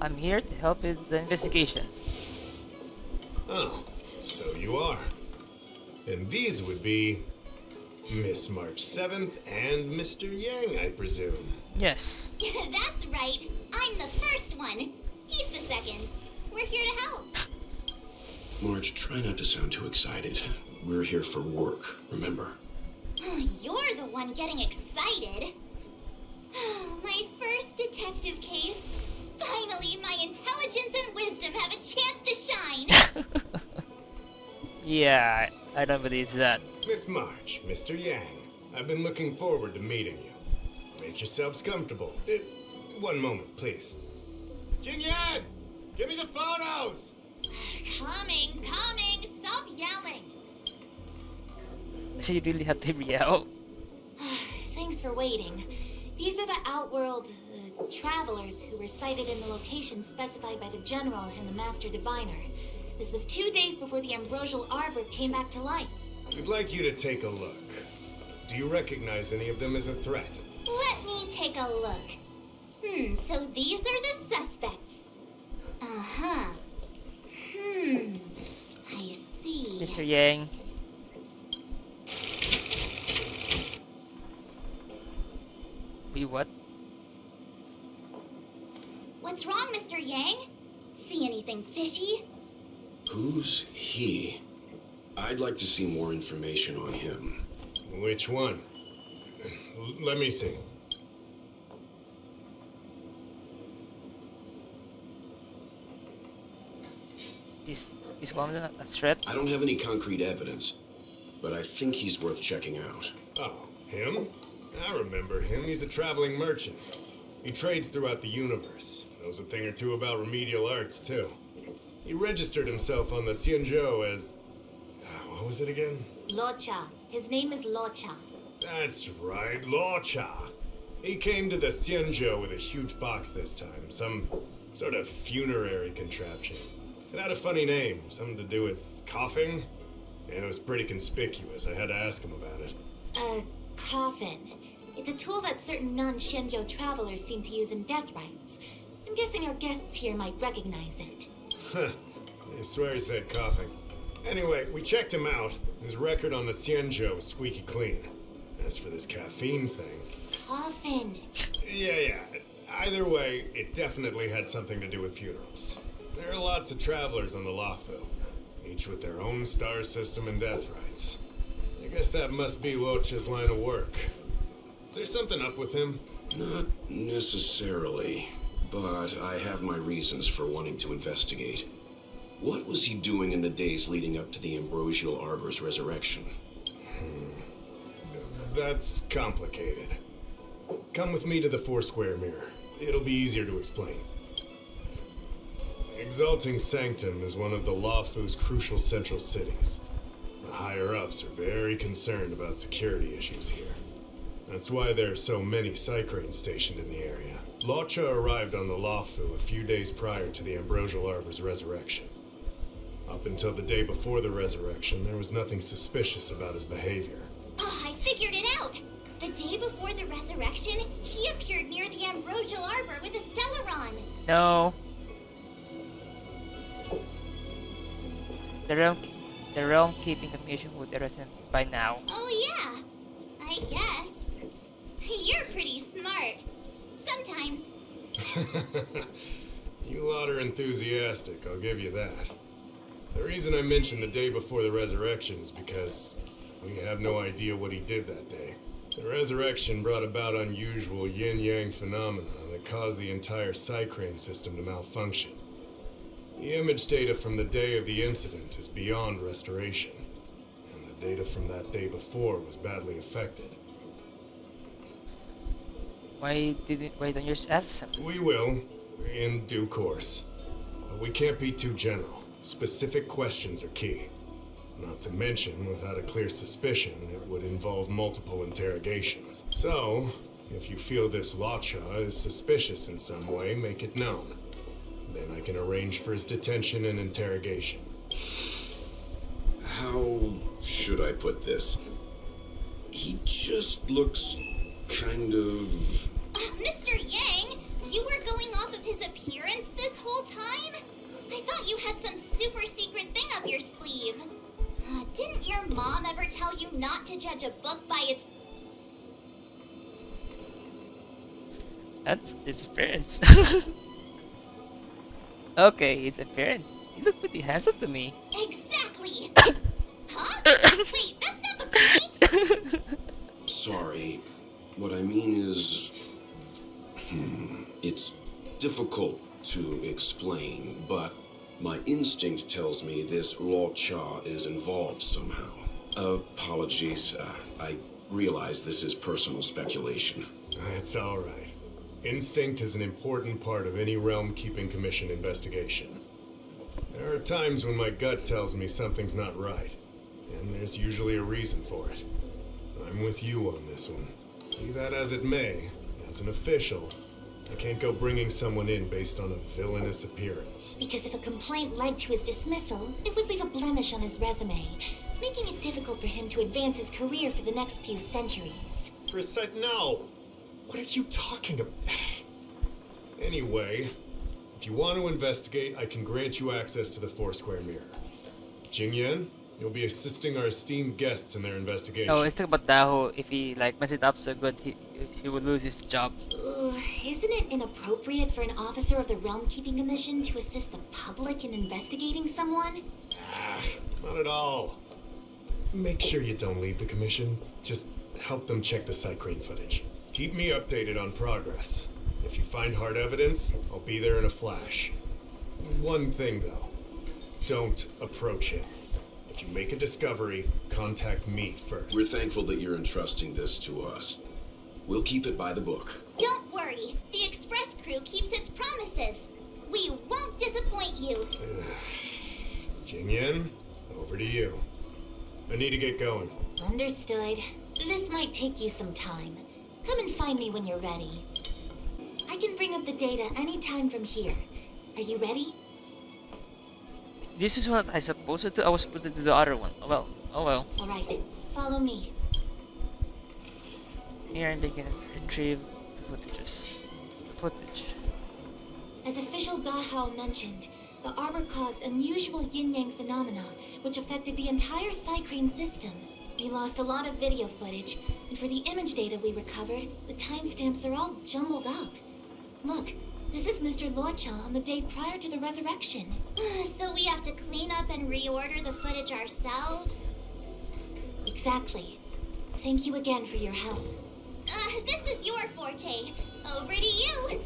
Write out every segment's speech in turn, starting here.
I'm here to help with the investigation. Oh, so you are. And these would be Miss March 7th and Mr. Yang, I presume. Yes. That's right. I'm the first one. He's the second. We're here to help. Marge, try not to sound too excited. We're here for work, remember? You're the one getting excited. My first detective case. Finally, my intelligence and wisdom have a chance to shine. Yeah, I don't believe that. Miss March, Mr. Yang, I've been looking forward to meeting you. Make yourselves comfortable. One moment, please. Jingyan! Give me the photos! Coming. Stop yelling. So you really have to yell. Thanks for waiting. These are the Outworld travelers who were sighted in the location specified by the General and the Master Diviner. This was 2 days before the Ambrosial Arbor came back to life. We'd like you to take a look. Do you recognize any of them as a threat? Let me take a look. So these are the suspects. Uh-huh. I see. Mr. Yang. Wait, what? What's wrong, Mr. Yang? See anything fishy? Who's he? I'd like to see more information on him. Which one? Let me see. Is one of them a threat? I don't have any concrete evidence, but I think he's worth checking out. Oh, him? I remember him. He's a traveling merchant. He trades throughout the universe. Knows a thing or two about remedial arts, too. He registered himself on the Xianzhou as... what was it again? Loucha. His name is Loucha. That's right, Loucha. He came to the Xianzhou with a huge box this time. Some sort of funerary contraption. It had a funny name. Something to do with coughing? Yeah, it was pretty conspicuous. I had to ask him about it. A coffin. It's a tool that certain non-Shenzhou travelers seem to use in death rites. I'm guessing our guests here might recognize it. Huh. I swear he said coughing. Anyway, we checked him out. His record on the Xianzhou is squeaky clean. As for this caffeine thing... Coffin. Yeah. Either way, it definitely had something to do with funerals. There are lots of travelers on the Lafu, each with their own star system and death rites. I guess that must be Loucha's line of work. Is there something up with him? Not necessarily, but I have my reasons for wanting to investigate. What was he doing in the days leading up to the Ambrosial Arbor's resurrection? That's complicated. Come with me to the Four-Square Mirror. It'll be easier to explain. Exalting Sanctum is one of the Lafu's crucial central cities. The higher-ups are very concerned about security issues here. That's why there are so many Psycranes stationed in the area. Loucha arrived on the Lafu a few days prior to the Ambrosial Arbor's resurrection. Up until the day before the resurrection, there was nothing suspicious about his behavior. Oh, I figured it out! The day before the resurrection, he appeared near the Ambrosial Arbor with a Stellaron. No. The realm keeping commission would arrest him by now. Oh yeah, I guess. You're pretty smart. Sometimes. You lot are enthusiastic, I'll give you that. The reason I mentioned the day before the resurrection is because we have no idea what he did that day. The resurrection brought about unusual yin-yang phenomena that caused the entire Psycrane system to malfunction. The image data from the day of the incident is beyond restoration, and the data from that day before was badly affected. Why don't you just ask him? We will, in due course. But we can't be too general. Specific questions are key. Not to mention, without a clear suspicion, it would involve multiple interrogations. So, if you feel this Loucha is suspicious in some way, make it known. Then I can arrange for his detention and interrogation. How should I put this? He just looks kind of... Mr. Yang, you were going off of his appearance this thought you had some super secret thing up your sleeve. Didn't your mom ever tell you not to judge a book by its... That's his appearance. Okay, his appearance. He looked pretty handsome to me. Exactly! Huh? Wait, that's not the point! Sorry. What I mean is... it's difficult to explain, but my instinct tells me this Loucha is involved somehow. Apologies. I realize this is personal speculation. That's alright. Instinct is an important part of any Realm Keeping Commission investigation. There are times when my gut tells me something's not right, and there's usually a reason for it. I'm with you on this one. Be that as it may, as an official, I can't go bringing someone in based on a villainous appearance. Because if a complaint led to his dismissal, it would leave a blemish on his resume, making it difficult for him to advance his career for the next few centuries. No! What are you talking about? Anyway, if you want to investigate, I can grant you access to the Foursquare Mirror. Jingyan, you'll be assisting our esteemed guests in their investigation. Oh, let's talk about Daho. If he like mess it up so good, he would lose his job. Isn't it inappropriate for an officer of the Realm Keeping Commission to assist the public in investigating someone? Not at all. Make sure you don't leave the commission. Just help them check the Cycrane footage. Keep me updated on progress. If you find hard evidence, I'll be there in a flash. One thing though, don't approach him. If you make a discovery, contact me first. We're thankful that you're entrusting this to us. We'll keep it by the book. Don't worry, the Express crew keeps its promises. We won't disappoint you. Jingyan, over to you. I need to get going. Understood. This might take you some time. Come and find me when you're ready. I can bring up the data anytime from here. Are you ready? This is what I supposed to do. I was supposed to do the other one. Oh well. Alright, follow me. Here and begin retrieve footage. As official Dahao mentioned, the arbor caused unusual yin-yang phenomena, which affected the entire Cycrane system. We lost a lot of video footage, and for the image data we recovered, the timestamps are all jumbled up. Look, this is Mr. Loucha on the day prior to the resurrection. So we have to clean up and reorder the footage ourselves? Exactly. Thank you again for your help. This is your forte. Over to you.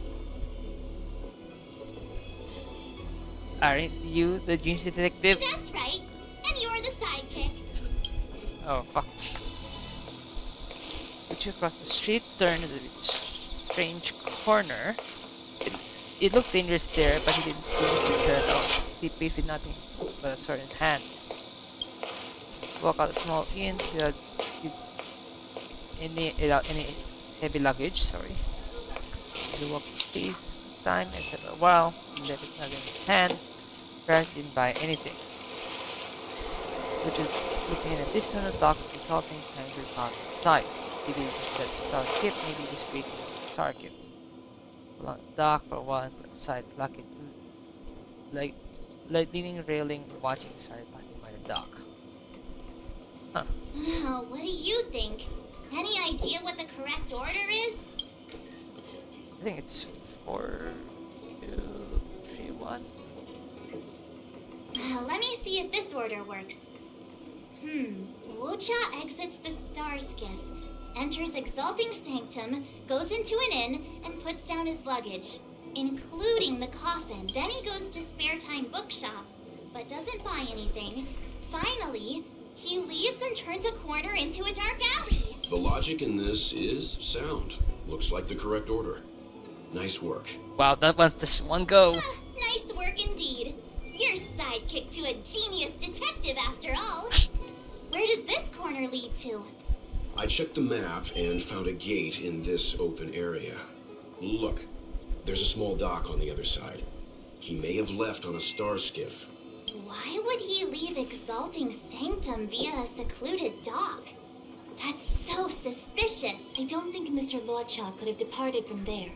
Aren't you the dreams detective? That's right. And you're the sidekick. Oh fuck. Reach across the street, turn to the strange corner. It looked dangerous there, but he didn't seem to care at all. He paid with nothing but a sword in hand. Walk out a small inn without any heavy luggage, sorry. As he walked his pace, time, and sat a while, he left it nothing in hand. Brad didn't buy anything. Which is looking in a distant dock, consulting Senator found inside. He believes that the star kip may be discreet in the star kip. Along the dock for a while and put aside lucky like leaning railing watching the star passing by the dock. Huh. Oh, what do you think? Any idea what the correct order is? I think it's 4, 2, 3, 1. Let me see if this order works. Loucha exits the star skiff, enters Exalting Sanctum, goes into an inn, and puts down his luggage, including the coffin. Then he goes to Spare Time Bookshop, but doesn't buy anything. Finally, he leaves and turns a corner into a dark alley. The logic in this is sound. Looks like the correct order. Nice work. Wow, that one's just one go. Nice work indeed. You're sidekick to a genius detective after all. Where does this corner lead to? I checked the map and found a gate in this open area. Look, there's a small dock on the other side. He may have left on a star skiff. Why would he leave Exalting Sanctum via a secluded dock? That's so suspicious. I don't think Mr. Loucha could have departed from there.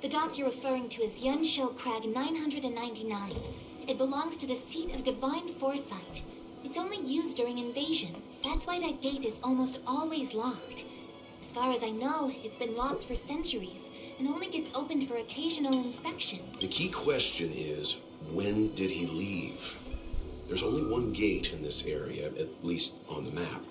The dock you're referring to is Yunshou Crag 999. It belongs to the seat of divine foresight. It's only used during invasions. That's why that gate is almost always locked. As far as I know, it's been locked for centuries and only gets opened for occasional inspections. The key question is, when did he leave? There's only one gate in this area, at least on the map.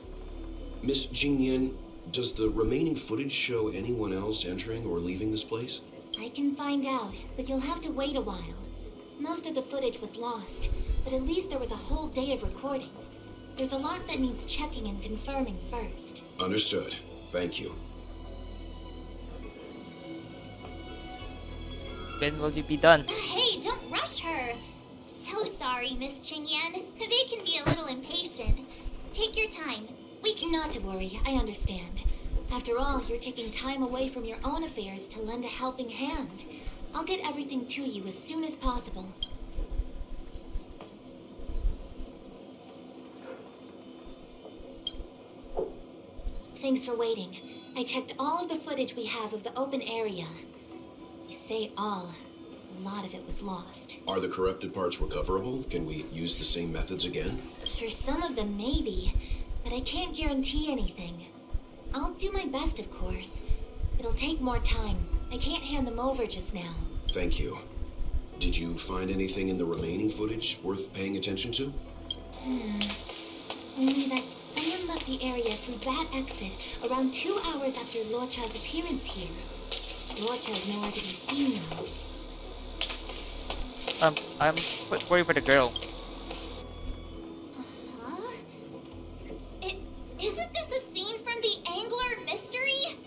Miss Jingyan, does the remaining footage show anyone else entering or leaving this place? I can find out, but you'll have to wait a while. Most of the footage was lost, but at least there was a whole day of recording. There's a lot that needs checking and confirming first. Understood. Thank you. When will you be done? Hey, don't rush her. So sorry, Miss Qingyan. They can be a little impatient. Take your time. We can not to worry, I understand. After all, you're taking time away from your own affairs to lend a helping hand. I'll get everything to you as soon as possible. Thanks for waiting. I checked all of the footage we have of the open area. I say all. A lot of it was lost. Are the corrupted parts recoverable? Can we use the same methods again? For some of them, maybe. But I can't guarantee anything. I'll do my best, of course. It'll take more time. I can't hand them over just now. Thank you. Did you find anything in the remaining footage worth paying attention to? Only that someone left the area through that exit around 2 hours after Loucha's appearance here. Loucha's nowhere to be seen now. I'm worried for the girl. Huh? Isn't this a scene from the Angler mystery?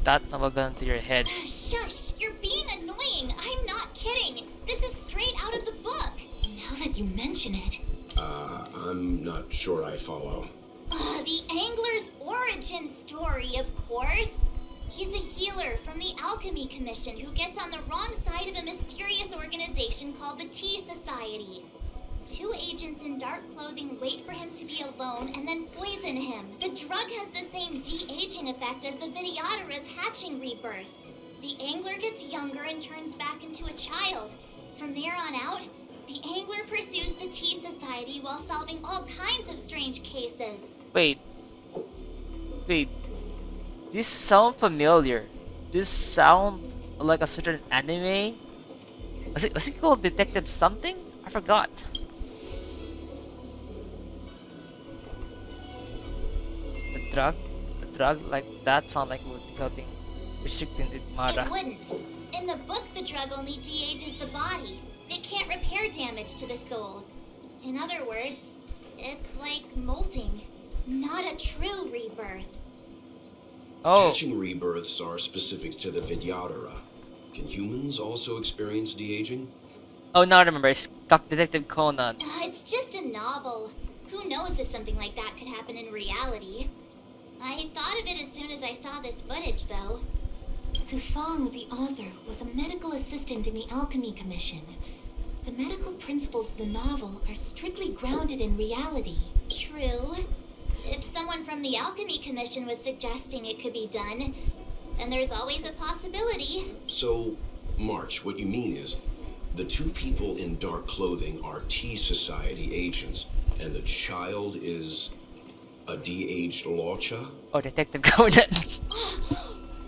That will go into your head. Shush, you're being annoying. I'm not kidding. This is straight out of the book. Now that you mention it, I'm not sure I follow. The Angler's origin story, of course. He's a healer from the Alchemy Commission who gets on the wrong side of a mysterious organization called the Tea Society. 2 agents in dark clothing wait for him to be alone and then poison him. The drug has the same de-aging effect as the Vidyadhara's hatching rebirth. The Angler gets younger and turns back into a child. From there on out, the Angler pursues the Tea Society while solving all kinds of strange cases. Wait. This sound familiar. This sound like a certain anime. Was it called Detective something? I forgot. The drug like that sound like it would be helping restricting the Mara. It wouldn't. In the book, the drug only de-ages the body. It can't repair damage to the soul. In other words, it's like molting, not a true rebirth. Oh, Hatching rebirths are specific to the Vidyadhara. Can humans also experience de-aging? oh, now I remember. It's Detective Conan. It's just a novel. Who knows if something like that could happen in reality? I thought of it as soon as I saw this footage, though. Sufang, the author, was a medical assistant in the Alchemy Commission. The medical principles of the novel are strictly grounded in reality. True. If someone from the Alchemy Commission was suggesting it could be done, then there's always a possibility. So, March, what you mean is, the 2 people in dark clothing are Tea Society agents, and the child is a de-aged Loucha? Oh, Detective Conan.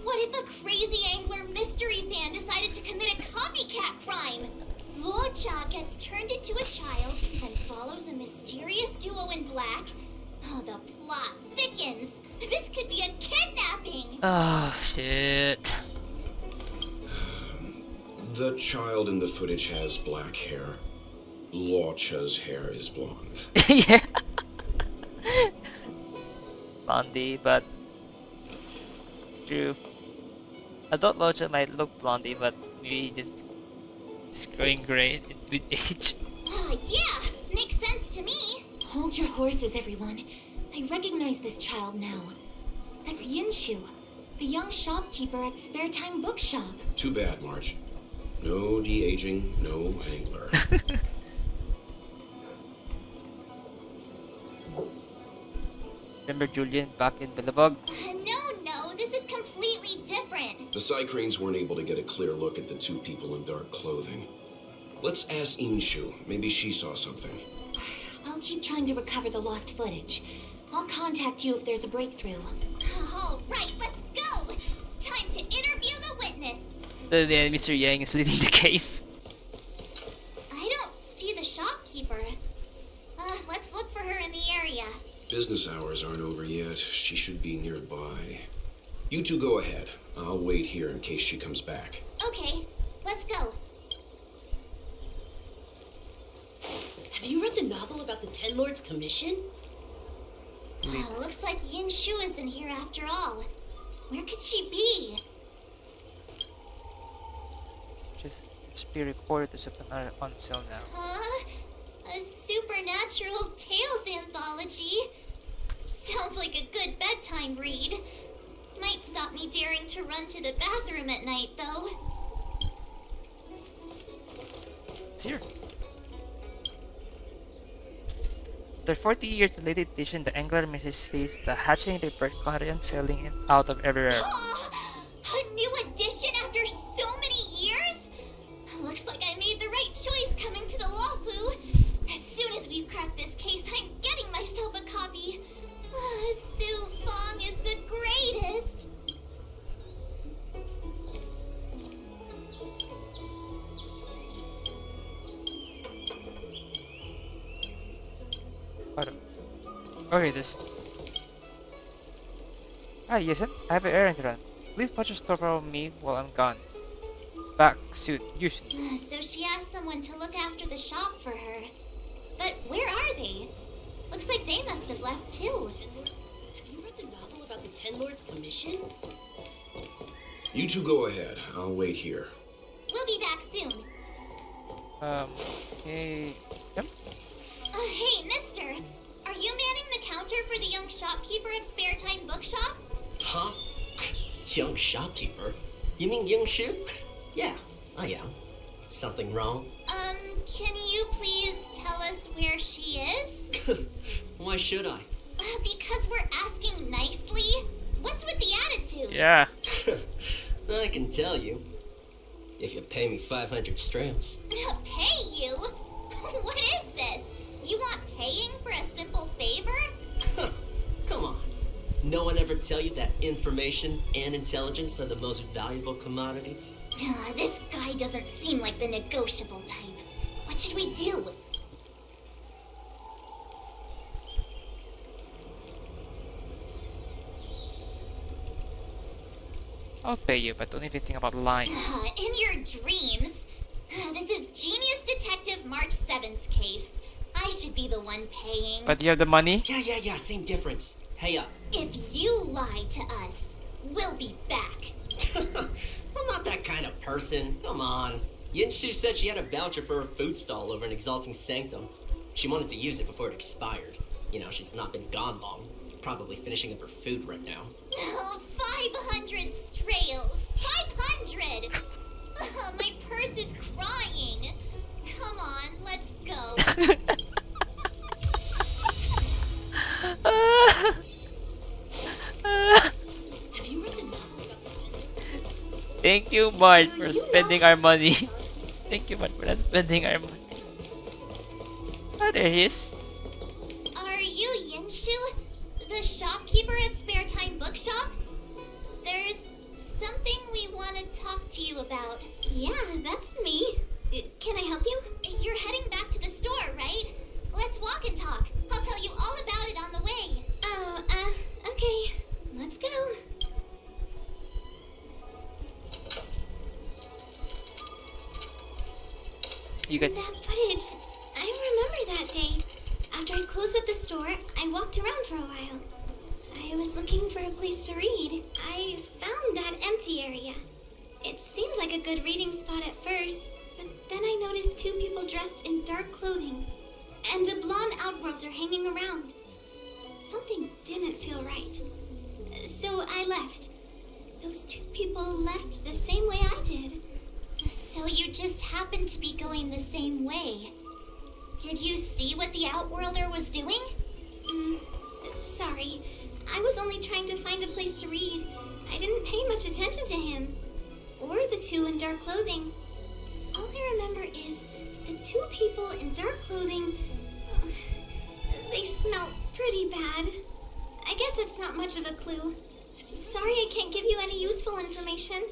What if a crazy Angler mystery fan decided to commit a copycat crime? Loucha gets turned into a child and follows a mysterious duo in black. Oh, the plot thickens. This could be a kidnapping. Oh shit. The child in the footage has black hair. Loucha's hair is blonde. Yeah. Blondie, but true. I thought Loucha might look blondie, but maybe just growing gray with age. Yeah, makes sense to me. Hold your horses, everyone. I recognize this child now. That's Yinshu, the young shopkeeper at Spare Time Bookshop. Too bad, March. No de-aging, no Angler. Remember Julian back in Billabong? No, this is completely different. The Psycranes weren't able to get a clear look at the two people in dark clothing. Let's ask Inshu. Maybe she saw something. I'll keep trying to recover the lost footage. I'll contact you if there's a breakthrough. All right, let's go. Time to interview the witness. Mr. Yang is leading the case. I don't see the shopkeeper. Let's look for her in the area. Business hours aren't over yet. She should be nearby. You two go ahead. I'll wait here in case she comes back. Okay, let's go. Have you read the novel about the Ten Lords Commission? Looks like Yin Shu isn't here after all. Where could she be? Just it should be recorded as on sale now. Huh? A supernatural tales anthology? Sounds like a good bedtime read. Might stop me daring to run to the bathroom at night, though. It's here. After 40 years, the late edition, the Angler Mysteries, the Hatching Report, current selling it out of everywhere. A new edition after so many years? Looks like I made the right choice coming to the Lawfu. As soon as we've cracked this case, I'm getting myself a copy. Su Fong is the greatest. Okay, this. Hi, Yesen. I have an errand to run. Please watch your store for me while I'm gone. Back soon, usually. So she asked someone to look after the shop for her. But where are they? Looks like they must have left too. Have you read the novel about the Ten Lords Commission? You two go ahead. I'll wait here. We'll be back soon. Okay. Yep. Hey, mister. Are you manning the counter for the young shopkeeper of Spare Time Bookshop? Huh? Young shopkeeper? You mean Young Shu? Yeah, I am. Something wrong? Can you please tell us where she is? Why should I? Because we're asking nicely. What's with the attitude? Yeah. I can tell you. If you pay me 500 strails. Pay you? What is this? You want paying for a simple favor? Come on. No one ever tell you that information and intelligence are the most valuable commodities? This guy doesn't seem like the negotiable type. What should we do? I'll pay you, but don't even think about lying. In your dreams. This is Genius Detective March 7th's case. I should be the one paying. But you have the money? Yeah, same difference. Hey up. If you lie to us, we'll be back. I'm not that kind of person. Come on. Yinshu said she had a voucher for her food stall over in Exalting Sanctum. She wanted to use it before it expired. You know, she's not been gone long. Probably finishing up her food right now. 500 strails. 500! My purse is crying. Come on, let's go. Have you read the novel about the Thank you, Bart, for spending our money. Thank you, Bart, for not spending our money. Oh, there he is. Are you Yinshu? The shopkeeper at Spare Time Bookshop? There's something we want to talk to you about. Yeah, that's me. Can I help you? You're heading back to the store, right? Let's walk and talk. I'll tell you all about it on the way. Oh, okay. Let's go. You got. That footage. I remember that day. After I closed up the store, I walked around for a while. I was looking for a place to read. I found that empty area. It seems like a good reading spot at first, but then I noticed two people dressed in dark clothing, and a blonde outworlder hanging around. Something didn't feel right. So I left. Those two people left the same way I did. So you just happened to be going the same way. Did you see what the outworlder was doing? Sorry. I was only trying to find a place to read. I didn't pay much attention to him, or the two in dark clothing. All I remember is the two people in dark clothing, they smell pretty bad. I guess that's not much of a clue. Sorry I can't give you any useful information.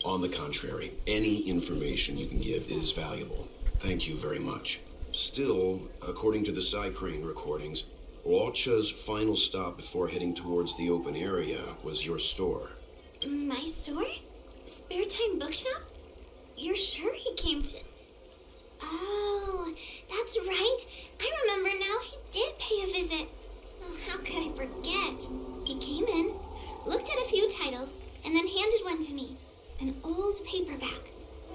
On the contrary, any information you can give is valuable. Thank you very much. Still, according to the Psycrane recordings, Loucha's final stop before heading towards the open area was your store. My store? Spare Time Bookshop? You're sure he came to... Oh, that's right. I remember now. He did pay a visit. Oh, how could I forget? He came in, looked at a few titles, and then handed one to me. An old paperback.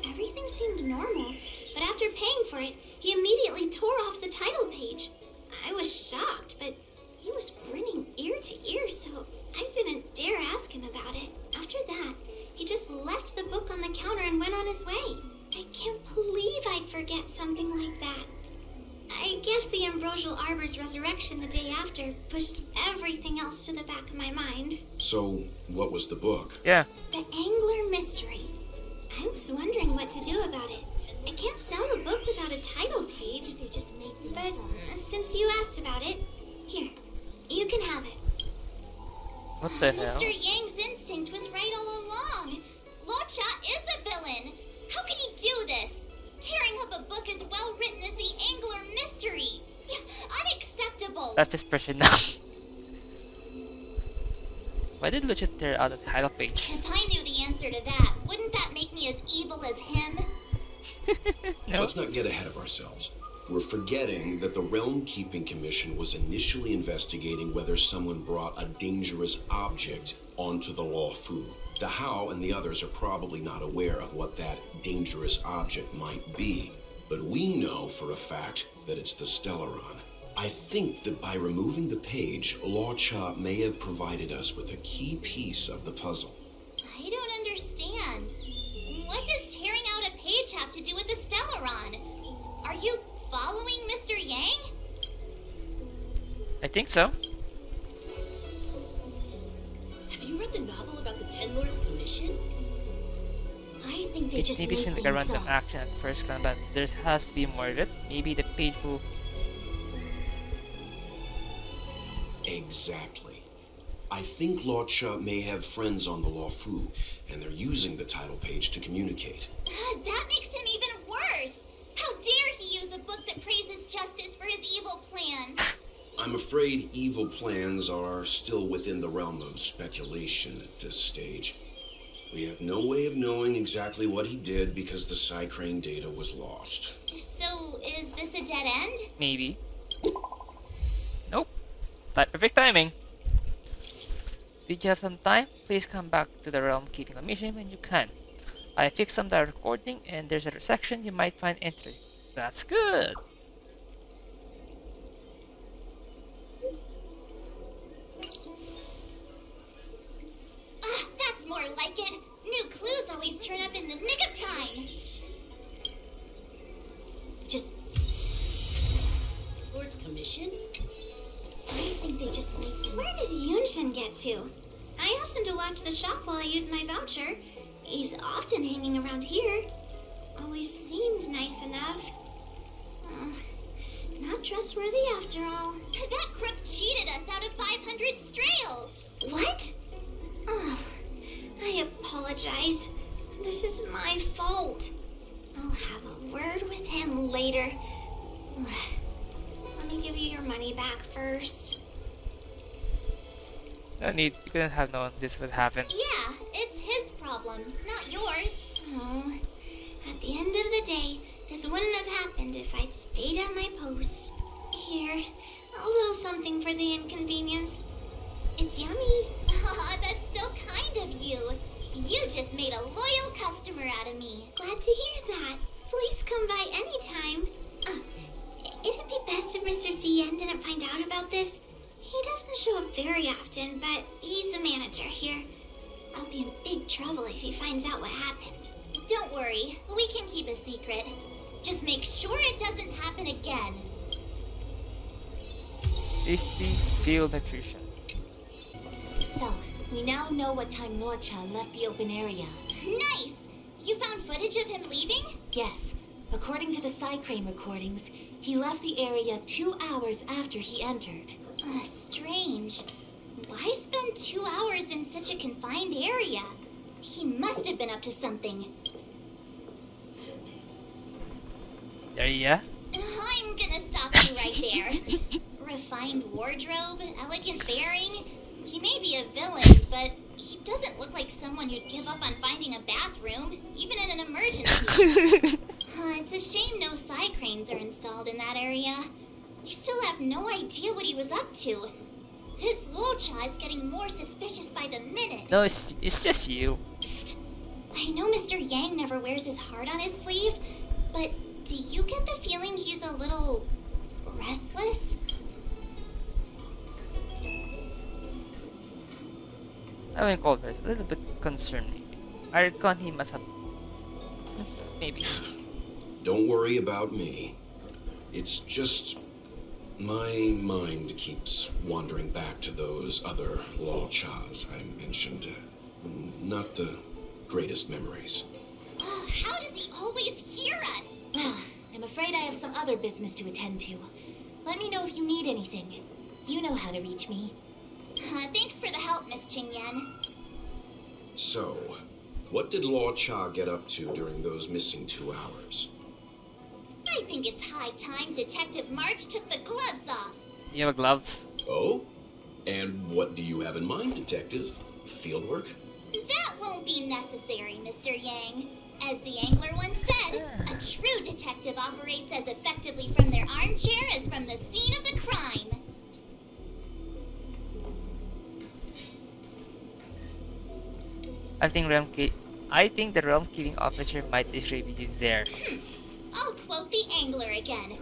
Everything seemed normal, but after paying for it, he immediately tore off the title page. I was shocked, but he was grinning ear to ear, so I didn't dare ask him about it. After that, he just left the book on the counter and went on his way. I can't believe I'd forget something like that. I guess the Ambrosial Arbor's resurrection the day after pushed everything else to the back of my mind. So, what was the book? Yeah. The Angler Mystery. I was wondering what to do about it. I can't sell a book without a title page. They just make things But up. since you asked about it, here, you can have it. What the hell? Mr. Yang's instinct was right all along. Loucha is a villain. How can he do this? Tearing up a book as well written as the Angler Mystery. Unacceptable. That's his expression now. Why did Lucha tear out the title page? If I knew the answer to that, wouldn't that make me as evil as him? No. Let's not get ahead of ourselves. We're forgetting that the Realm Keeping Commission was initially investigating whether someone brought a dangerous object onto the Luofu. Dahao and the others are probably not aware of what that dangerous object might be, but we know for a fact that it's the Stellaron. I think that by removing the page, Loucha may have provided us with a key piece of the puzzle. I don't understand. What does tearing out a page have to do with the Stellaron? Are you following Mr. Yang? I think so. Have you read the novel about the Ten Lords Commission? I think they It just maybe make seems like a things random up. action at first glance, but there has to be more of it. Maybe the page will... Exactly. I think Loucha may have friends on the Luofu, and they're using the title page to communicate. That makes him even worse. How dare he use a book that praises justice for his evil plans? I'm afraid evil plans are still within the realm of speculation at this stage. We have no way of knowing exactly what he did because the Psycrane data was lost. So, is this a dead end? Maybe. Nope. Perfect timing. Did you have some time? Please come back to the Realm Keeping Commission when you can. I fixed some of the recording and there's a section you might find interesting. That's good. That's more like it. New clues always turn up in the nick of time. Just, Lords Commission? I think they just make things Where did Yunshin get to? I asked him to watch the shop while I used my voucher. He's often hanging around here. Always seemed nice enough. Not trustworthy after all. That crook cheated us out of 500 strails. What? Oh, I apologize. This is my fault. I'll have a word with him later. Let me give you your money back first. No need. You couldn't have known this would happen. Yeah, it's his problem, not yours. Oh, at the end of the day, this wouldn't have happened if I'd stayed at my post. Here, a little something for the inconvenience. It's yummy. Aw, that's so kind of you. You just made a loyal customer out of me. Glad to hear that. Please come by anytime. It'd be best if Mr. Cien didn't find out about this. He doesn't show up very often, but he's the manager here. I'll be in big trouble if he finds out what happened. Don't worry, we can keep a secret. Just make sure it doesn't happen again. Tasty field nutrition. So, We now know what time Loucha left the open area. Nice! You found footage of him leaving? Yes, according to the Psycrane recordings, he left the area 2 hours after he entered. Strange. Why spend 2 hours in such a confined area? He must have been up to something. There ya. I'm gonna stop you right there. Refined wardrobe, elegant bearing. He may be a villain, but he doesn't look like someone who'd give up on finding a bathroom, even in an emergency. It's a shame no Psycranes are installed in that area. We still have no idea what he was up to. This Loucha is getting more suspicious by the minute. No, it's just you. I know Mr. Yang never wears his heart on his sleeve, but do you get the feeling he's a little restless? I wouldn't call this a little bit concerned maybe. I reckon he must have maybe. Don't worry about me. It's just my mind keeps wandering back to those other Louchas I mentioned. Not the greatest memories. How does he always hear us? I'm afraid I have some other business to attend to. Let me know if you need anything. You know how to reach me. Thanks for the help, Miss Qingyan. So, what did Loucha get up to during those missing 2 hours? I think it's high time Detective March took the gloves off. Do you have gloves? Oh? And what do you have in mind, Detective? Fieldwork? That won't be necessary, Mr. Yang. As the angler once said, a true detective operates as effectively from their armchair as from the scene of the crime. I think the realm killing officer might distribute you there. I'll quote the angler again.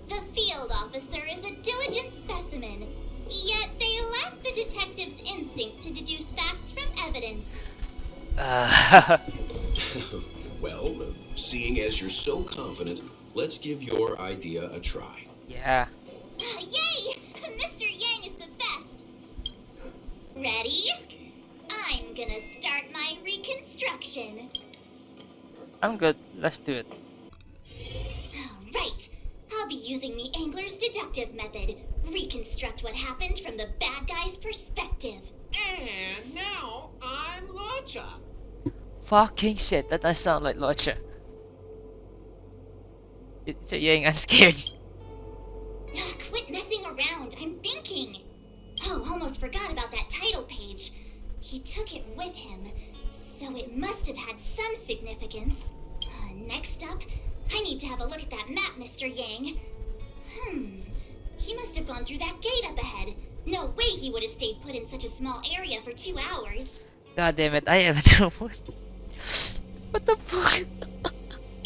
The field officer is a diligent specimen, yet they lack the detective's instinct to deduce facts from evidence. Well, seeing as you're so confident, let's give your idea a try. Yeah. Yay! Mr. Yang is the best. Ready? I'm gonna start my reconstruction. I'm good. Let's do it. Right. I'll be using the angler's deductive method. Reconstruct what happened from the bad guy's perspective. And now I'm Loucha. Fucking shit, that does sound like Loucha. It's a Yang, I'm scared. Quit messing around. I'm thinking. Oh, almost forgot about that title page. He took it with him, so it must have had some significance. Next up, I need to have a look at that map, Mr. Yang. He must have gone through that gate up ahead. No way he would have stayed put in such a small area for 2 hours. God damn it, I haven't What the fuck?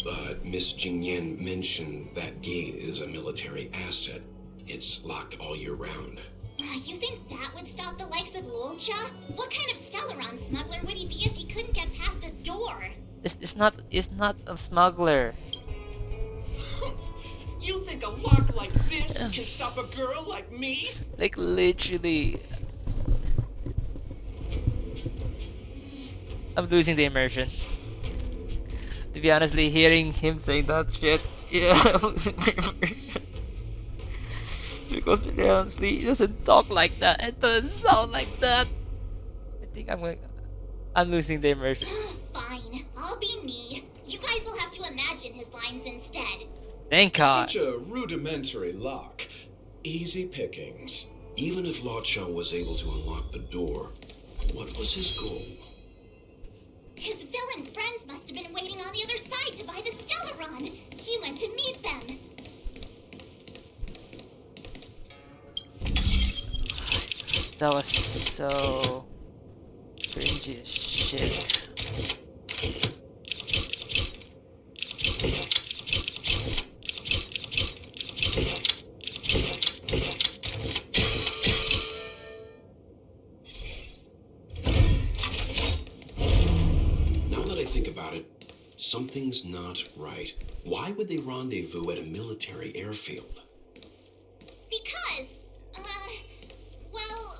But Miss Jingyan mentioned that gate is a military asset. It's locked all year round. You think that would stop the likes of Loucha? What kind of Stellaron smuggler would he be if he couldn't get past a door? It's not a smuggler. You think a lock like this can stop a girl like me? Like literally. I'm losing the immersion. To be honestly, hearing him say that shit, yeah, I'm losing my immersion. Because honestly, he doesn't talk like that. It doesn't sound like that. I think I'm losing the immersion. Fine, I'll be me. You guys will have to imagine his lines instead. Thank God. Such a rudimentary lock. Easy pickings. Even if Loucha was able to unlock the door, what was his goal? His villain friends must have been waiting on the other side to buy the Stellaron. He went to meet them. That was so cringy as shit. Now that I think about it, something's not right. Why would they rendezvous at a military airfield? Because, well,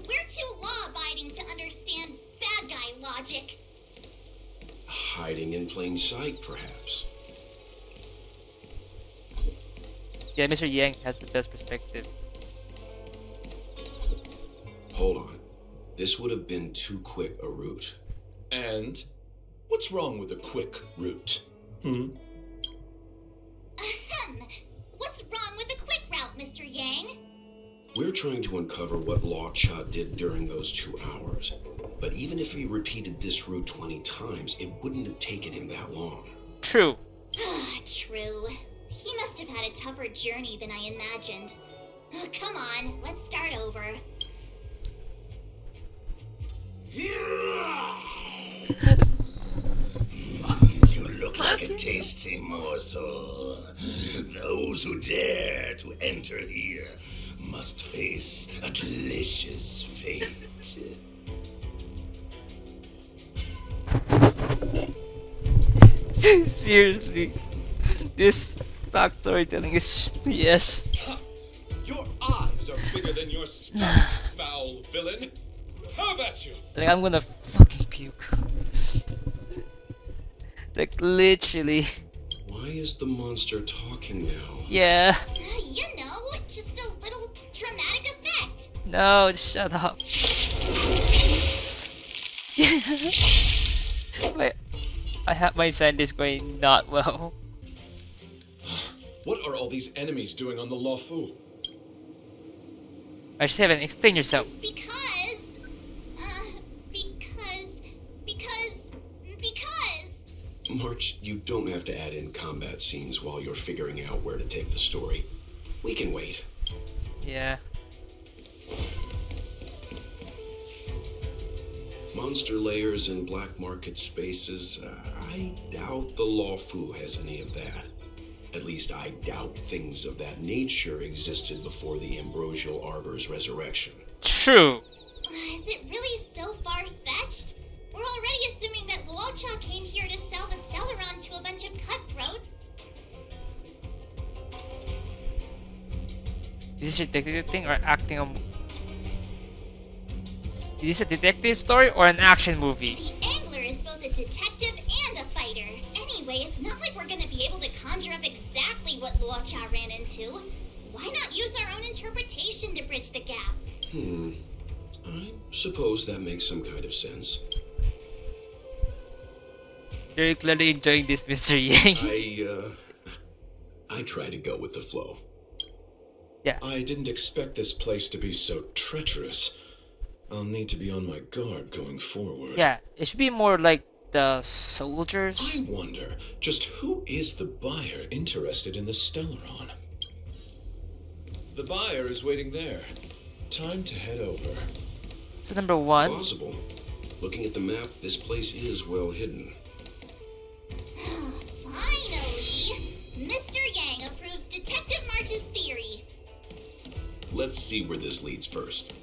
we're too law-abiding to understand logic. Hiding in plain sight, perhaps. Yeah, Mr. Yang has the best perspective. Hold on. This would have been too quick a route. And what's wrong with a quick route? Hmm? Ahem. What's wrong with the quick route, Mr. Yang? We're trying to uncover what Loucha did during those 2 hours. But even if he repeated this route 20 times, it wouldn't have taken him that long. True. True. He must have had a tougher journey than I imagined. Come on, let's start over. You look like a tasty morsel. Those who dare to enter here must face a delicious fate. Seriously. This stock storytelling is yes. Your eyes are bigger than your stomach, foul villain. How about you? Like I'm gonna fucking puke. Like literally. Why is the monster talking now? Yeah. You know, just a little dramatic effect. No, shut up. My sand is going not well. What are all these enemies doing on the Luofu? R7, explain yourself. Because, March, you don't have to add in combat scenes while you're figuring out where to take the story. We can wait. Yeah. Monster layers and black market spaces, I doubt the Luofu has any of that. At least I doubt things of that nature existed before the Ambrosial Arbor's resurrection. True. is it really so far-fetched? We're already assuming that Loucha came here to sell the Stellaron to a bunch of cutthroats. Is this a detective thing or acting on? Is this a detective story or an action movie? The Angler is both a detective and a fighter. Anyway, it's not like we're gonna be able to conjure up exactly what Loucha ran into. Why not use our own interpretation to bridge the gap? I suppose that makes some kind of sense. You're clearly enjoying this, Mr. Yang. I try to go with the flow. Yeah. I didn't expect this place to be so treacherous. I'll need to be on my guard going forward. Yeah, it should be more like the soldiers. I wonder, just who is the buyer interested in the Stellaron? The buyer is waiting there. Time to head over. So number one. Possible. Looking at the map, this place is well hidden. Finally! Mr. Yang approves Detective March's theory. Let's see where this leads first.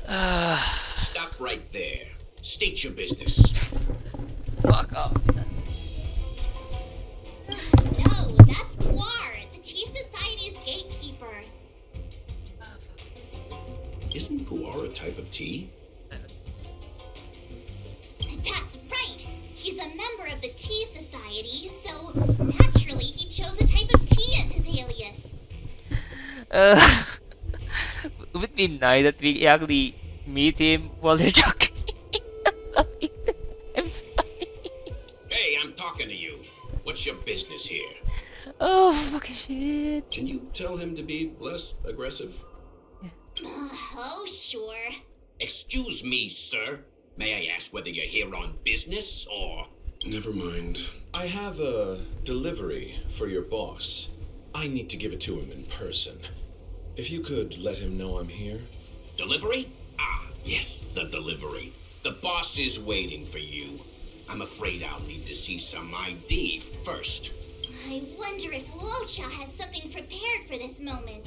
Stop right there. State your business. Fuck off. No, that's Puar, the Tea Society's gatekeeper. Isn't Puar a type of tea? That's right. He's a member of the Tea Society, so naturally he chose a type of tea as his alias. Would it be nice that we actually meet him while they're talking? I'm sorry. Hey, I'm talking to you. What's your business here? Oh, fucking shit. Can you tell him to be less aggressive? Oh, sure. Excuse me, sir. May I ask whether you're here on business or... Never mind. I have a delivery for your boss. I need to give it to him in person. If you could let him know I'm here. Delivery? Ah, yes, the delivery. The boss is waiting for you. I'm afraid I'll need to see some ID first. I wonder if Loucha has something prepared for this moment.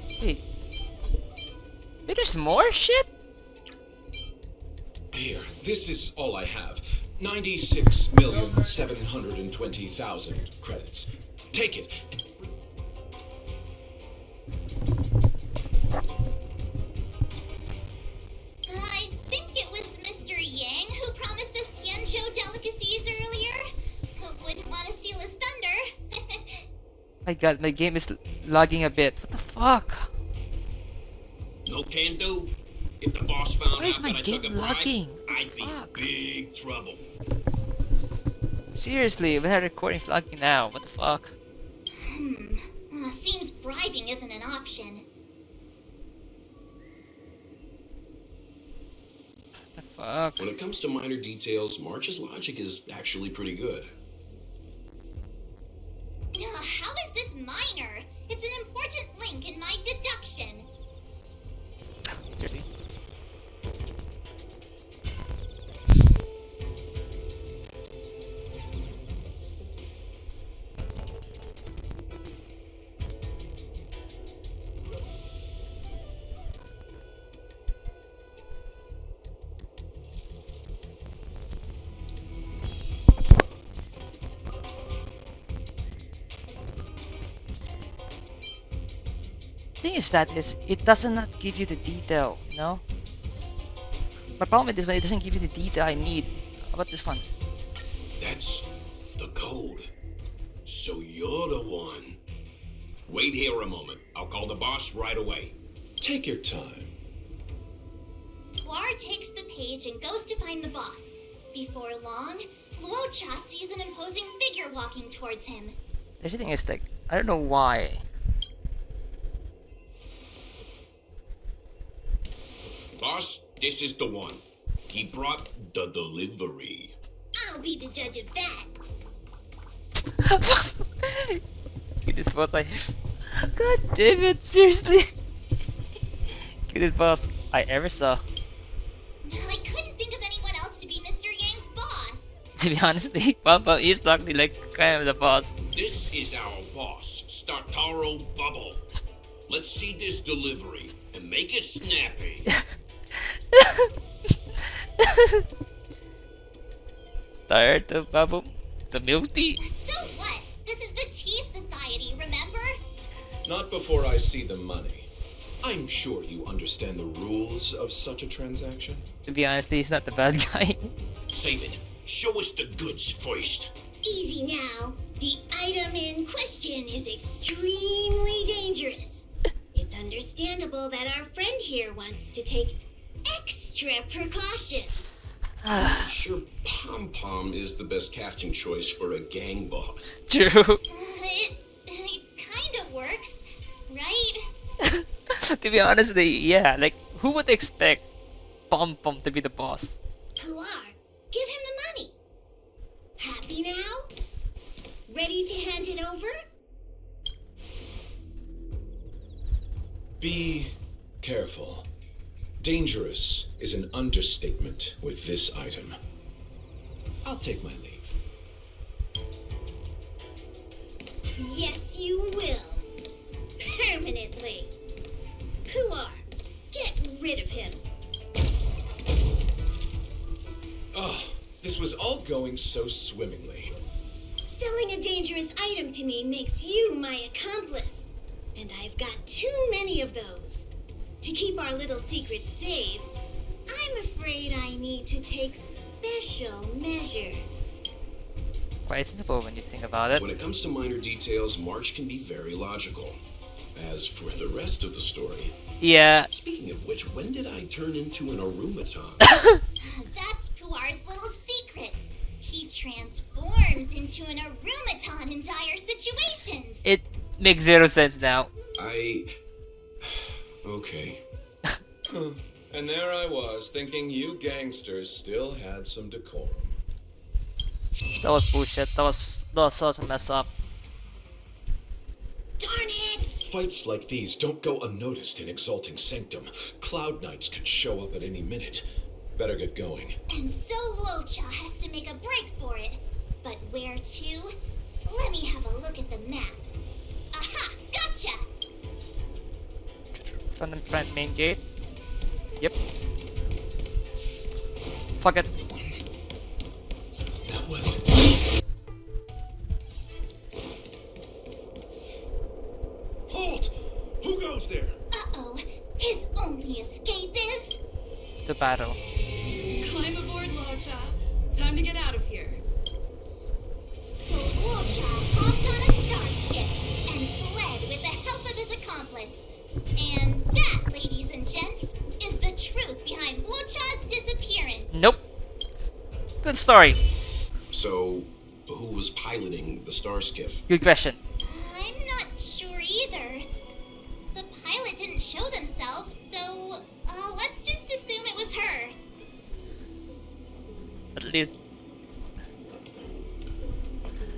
Hey. Wait, there's more shit? Here, this is all I have. 96,720,000 credits. Take it. I think it was Mr. Yang who promised us Yanzhou delicacies earlier. Wouldn't want to steal his thunder. My god, my game is lagging a bit. What the fuck? No can do. If the boss found Why is out my that I took game a bribe, lagging? I'd be in Fuck. big trouble. Seriously, when our recording's lagging now. What the fuck? Seems bribing isn't an option. The fuck? When it comes to minor details, March's logic is actually pretty good. How is this minor? It's an important link in my deduction. Seriously? Thing is that it does not give you the detail, you know? My problem with this one, it doesn't give you the detail I need. How about this one? That's the code. So you're the one. Wait here a moment. I'll call the boss right away. Take your time. Puar takes the page and goes to find the boss. Before long, Loucha sees an imposing figure walking towards him. The thing is, like, I don't know why. Boss, this is the one. He brought the delivery. I'll be the judge of that. Cutest boss I have. God damn it, seriously. Cutest boss I ever saw. I couldn't think of anyone else to be Mr. Yang's boss. To be honest, Papa is luckily like kind of the boss. This is our boss, Startaro Bubble. Let's see this delivery and make it snappy. Start the bubble. The milk tea. So what? This is the Tea Society, remember? Not before I see the money. I'm sure you understand the rules of such a transaction. To be honest, he's not the bad guy. Save it. Show us the goods first. Easy now. The item in question is extremely dangerous. It's understandable that our friend here wants to take extra precautions. Sure, Pom Pom is the best casting choice for a gang boss. True. It kind of works, right? To be honest, yeah, like who would expect Pom Pom to be the boss? Puar, give him the money. Happy now? Ready to hand it over? Be careful. Dangerous is an understatement with this item. I'll take my leave. Yes, you will. Permanently. Puar, get rid of him. Oh, this was all going so swimmingly. Selling a dangerous item to me makes you my accomplice. And I've got too many of those. To keep our little secret safe, I'm afraid I need to take special measures. Quite sensible when you think about it. When it comes to minor details, March can be very logical. As for the rest of the story... Yeah. Speaking of which, when did I turn into an Arumaton? That's Puar's little secret. He transforms into an Arumaton in dire situations. It makes zero sense now. Okay. And there I was, thinking you gangsters still had some decorum. That was bullshit. That was such a mess up. Darn it! Fights like these don't go unnoticed in Exalting Sanctum. Cloud Knights could show up at any minute. Better get going. And so Loucha has to make a break for it. But where to? Let me have a look at the map. Aha! Gotcha! Front main gate. Yep. Fuck it. to battle. Climb aboard, Loucha. Time to get out of here. So Loucha hopped on a starship and fled with the help of his accomplice. And that, ladies and gents, is the truth behind Loucha's disappearance. Nope. Good story. So, who was piloting the star skiff? Good question. I'm not sure either. The pilot didn't show themselves, so let's just assume it was her. At least.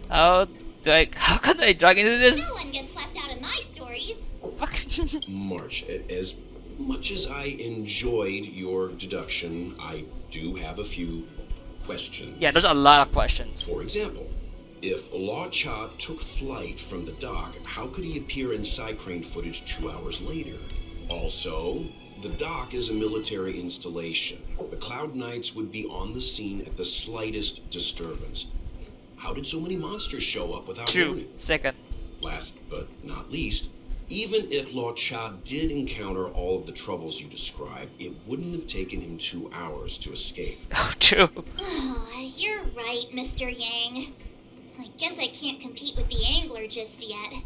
How can I drag into this? No one gets left out of my stories. Fuck. March, as much as I enjoyed your deduction, I do have a few questions. Yeah, there's a lot of questions. For example, if Loucha took flight from the dock, how could he appear in side crane footage 2 hours later? Also, the dock is a military installation. The Cloud Knights would be on the scene at the slightest disturbance. How did so many monsters show up without True. warning? Second. Last but not least, even if Loucha did encounter all of the troubles you described, it wouldn't have taken him 2 hours to escape. Oh, true. Oh, you're right, Mr. Yang. I guess I can't compete with the angler just yet.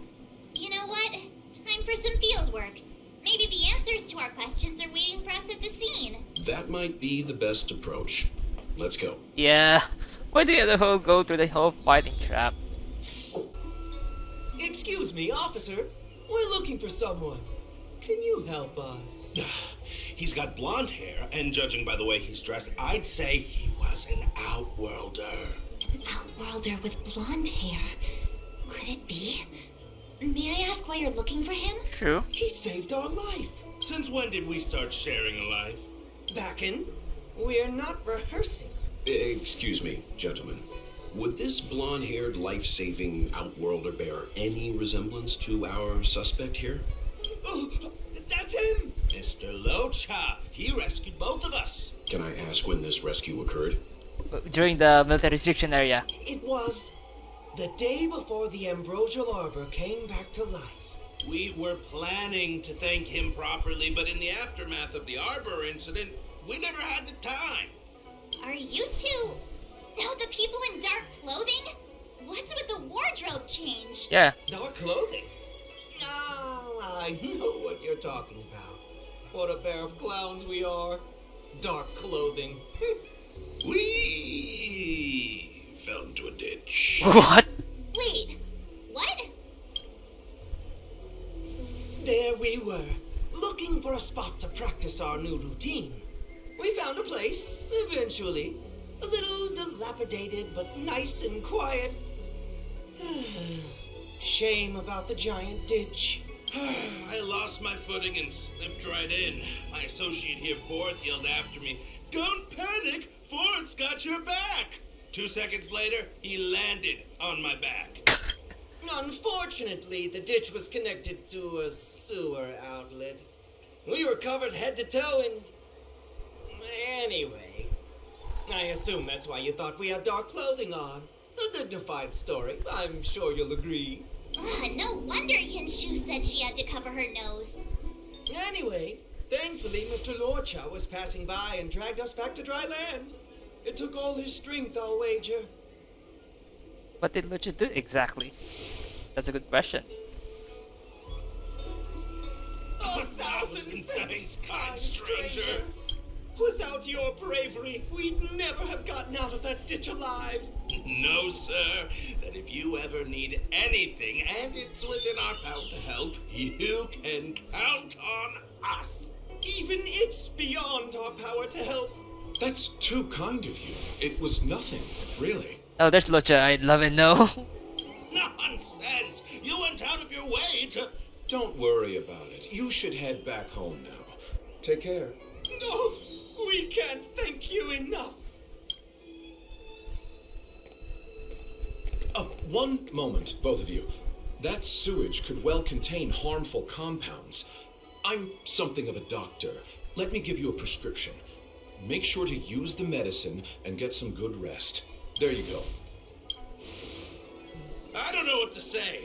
You know what? Time for some field work. Maybe the answers to our questions are waiting for us at the scene. That might be the best approach. Let's go. Yeah. Why do you have to go through the whole fighting trap? Excuse me, officer. We're looking for someone. Can you help us? He's got blonde hair, and judging by the way he's dressed, I'd say he was an outworlder. Outworlder with blonde hair. Could it be? May I ask why you're looking for him? True. He saved our life. Since when did we start sharing a life? Back in. We're not rehearsing. Excuse me, gentlemen. Would this blonde-haired, life-saving outworlder bear any resemblance to our suspect here? Oh, that's him! Mr. Loucha, he rescued both of us. Can I ask when this rescue occurred? During the military restriction area. It was the day before the ambrosial arbor came back to life. We were planning to thank him properly, but in the aftermath of the Arbor incident, we never had the time. Are you two the people in dark clothing? What's with the wardrobe change? Yeah. Dark clothing? Oh, I know what you're talking about. What a pair of clowns we are. Dark clothing. We fell into a ditch. What? Wait, what? There we were, looking for a spot to practice our new routine. We found a place, eventually. A little dilapidated, but nice and quiet. Shame about the giant ditch. I lost my footing and slipped right in. My associate here, Fourth, yelled after me, "Don't panic! Fourth's got your back!" 2 seconds later, he landed on my back. Unfortunately, the ditch was connected to a sewer outlet. We were covered head to toe and... Anyway, I assume that's why you thought we had dark clothing on. A dignified story, I'm sure you'll agree. No wonder Yinshu said she had to cover her nose. Anyway, thankfully Mr. Loucha was passing by and dragged us back to dry land. It took all his strength, I'll wager. What did Lucha do exactly? That's a good question. 1,000 thanks, kind stranger. Without your bravery, we'd never have gotten out of that ditch alive. No, sir. That if you ever need anything, and it's within our power to help, you can count on us. Even it's beyond our power to help. That's too kind of you. It was nothing, really. Oh, there's Lucha. I love it. No. Nonsense! You went out of your way to... Don't worry about it. You should head back home now. Take care. No, we can't thank you enough. One moment, both of you. That sewage could well contain harmful compounds. I'm something of a doctor. Let me give you a prescription. Make sure to use the medicine and get some good rest. There you go. I don't know what to say.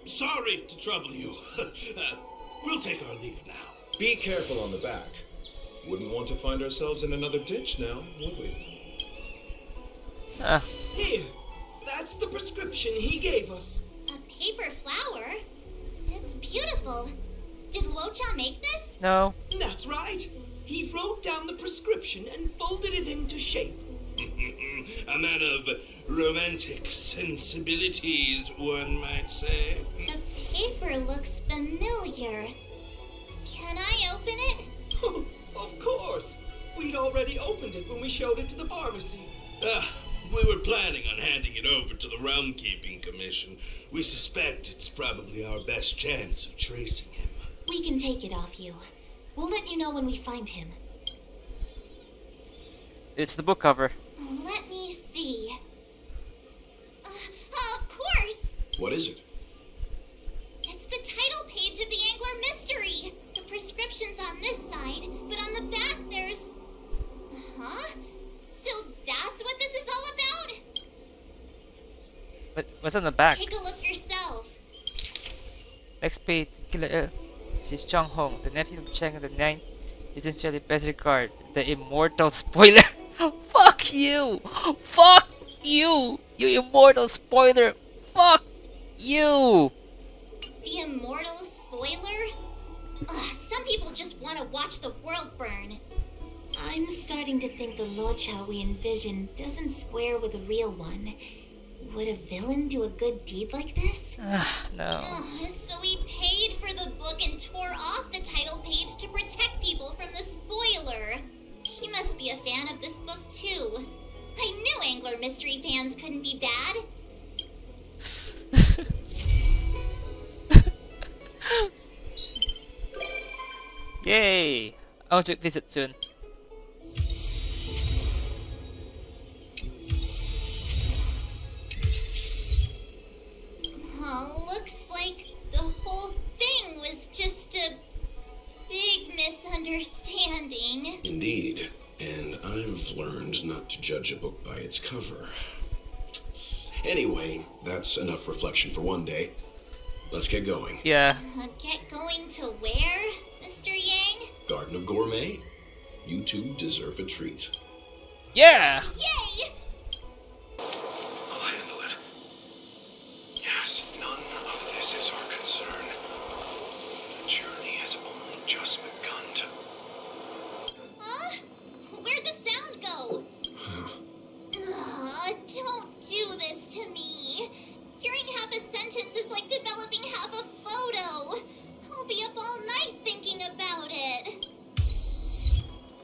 Sorry to trouble you. We'll take our leave now. Be careful on the back. Wouldn't want to find ourselves in another ditch now, would we? Ah, Here, that's the prescription he gave us. A paper flower? It's beautiful. Did Loucha make this? no. That's right. He wrote down the prescription and folded it into shape. A man of romantic sensibilities, one might say. The paper looks familiar. Can I open it? Of course. We'd already opened it when we showed it to the pharmacy. We were planning on handing it over to the Realm Keeping Commission. We suspect it's probably our best chance of tracing him. We can take it off you. We'll let you know when we find him. It's the book cover. Let me see. Of course! What is it? It's the title page of the Angler Mystery. The prescription's on this side, but on the back there's... Huh? So that's what this is all about? What's on the back? Take a look yourself. Next page, Killer L. This is Chung Hong, the nephew of Chang the Ninth, essentially best regard, the immortal spoiler. Fuck you! Fuck you! You immortal spoiler! Fuck you! The immortal spoiler? Some people just want to watch the world burn. I'm starting to think the Loucha we envision doesn't square with a real one. Would a villain do a good deed like this? No. So we paid for the book and tore off the title page to protect people from the spoiler. He must be a fan of this book too. I knew Angler Mystery fans couldn't be bad. Yay! I want to visit soon. Looks like the whole thing was just a big misunderstanding. Indeed. And I've learned not to judge a book by its cover. Anyway, that's enough reflection for one day. Let's get going. Yeah. Get going to where, Mr. Yang? Garden of Gourmet? You two deserve a treat. Yeah! Yay!